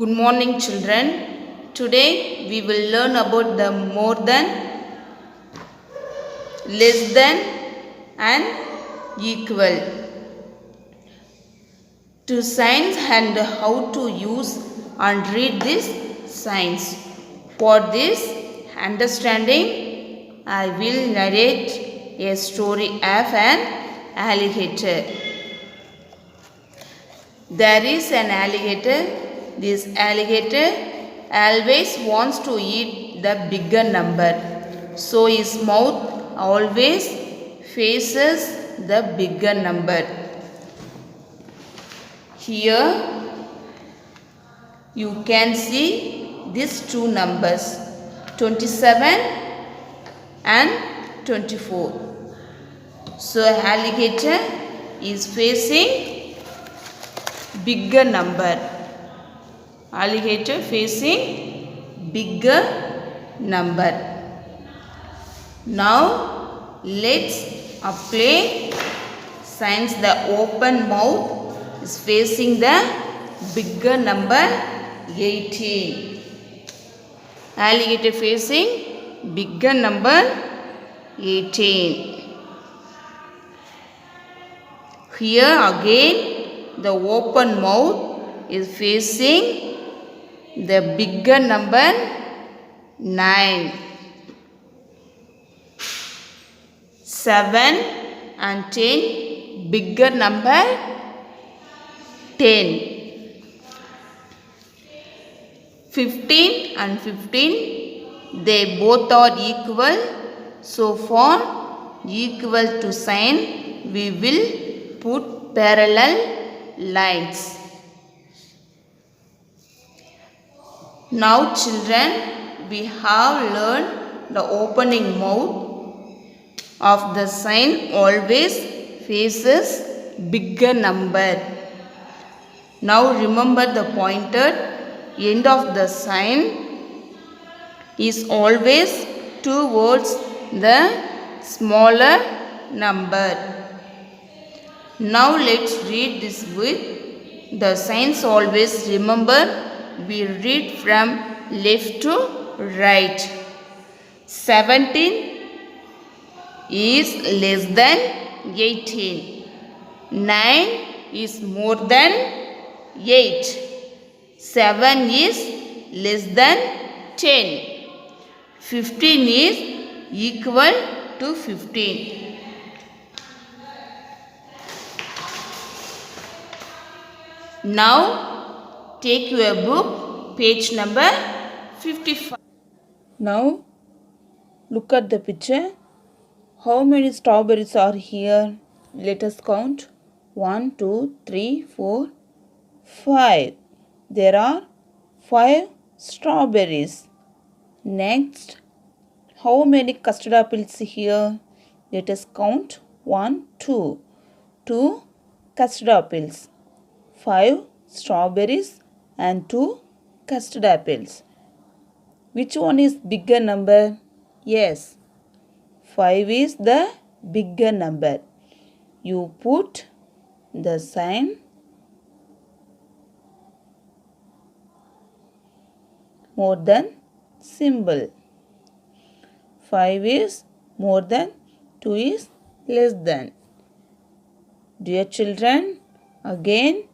Good morning, children. Today we will learn about the more than, less than, and equal to signs and how to use and read these signs. For this understanding, I will narrate a story of an alligator. There is an alligator. This alligator always wants to eat the bigger number, so his mouth always faces the bigger number. Here you can see these two numbers, 27 and 24. So alligator is facing bigger number. Alligator facing bigger number. Now let's apply signs. The open mouth is facing the bigger number 18. Alligator facing bigger number 18. Here again the open mouth is facing the bigger number 9. 7 and 10 bigger number 10. 15 and 15 they both are equal. So for equal to sign we will put parallel lines. Now children, we have learned the opening mouth of the sign always faces bigger number. Now remember the pointed end of the sign is always towards the smaller number. Now let's read this with the signs. Always remember, we read from left to right. 17 is less than 18. 9 is more than 8. 7 is less than 10. 15 is equal to 15. Now take your book, page number 55. Now look at the picture. How many strawberries are here? Let us count. 1, 2, 3, 4, 5. There are 5 strawberries. Next, how many custard apples here? Let us count. 1, 2. 2 custard apples. 5 strawberries and 2 custard apples. Which one is bigger number? Yes, 5 is the bigger number. You put the sign more than symbol. 5 is more than, 2 is less than. Dear children, again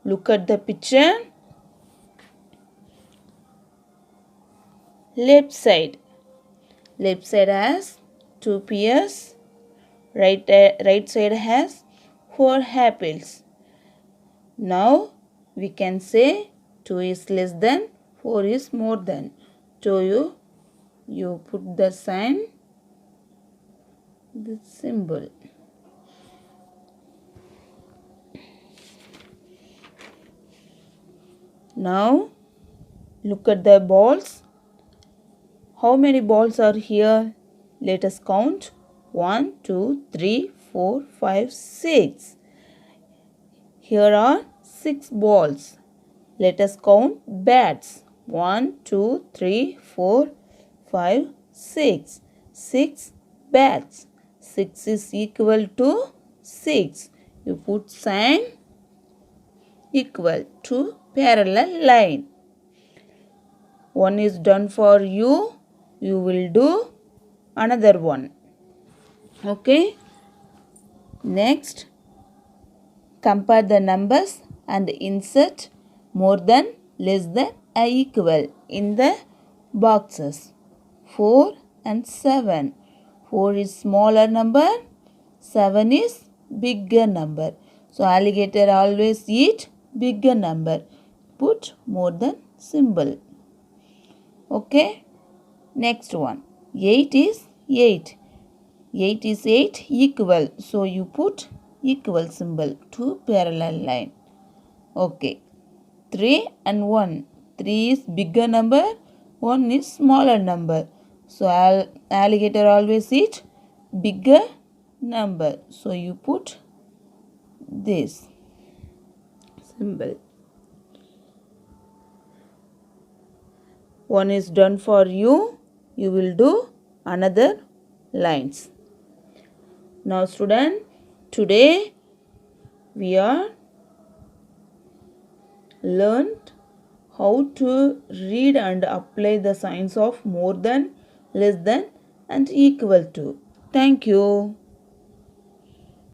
look at the picture. Left side has 2 pears. Right side has 4 apples. Now we can say 2 is less than, 4 is more than. So you put the sign, the symbol. Now look at the balls. How many balls are here? Let us count. 1, 2, 3, 4, 5, 6. Here are 6 balls. Let us count bats. 1, 2, 3, 4, 5, 6. 6 bats. 6 is equal to 6. You put sign equal to parallel line. one is done for you, you will do another one. Okay, next, compare the numbers and insert more than, less than, equal in the boxes. 4 and 7. 4 is smaller number, 7 is bigger number. So alligator always eat bigger number. Put more than symbol. Okay, next one. 8 is 8. 8 is 8 equal. So you put equal symbol, 2 parallel line. Okay, 3 and 1. 3 is bigger number, 1 is smaller number. So alligator always eat bigger number. So you put this symbol. One is done for you, you will do another lines. Now student, today we are learned how to read and apply the signs of more than, less than and equal to. Thank you.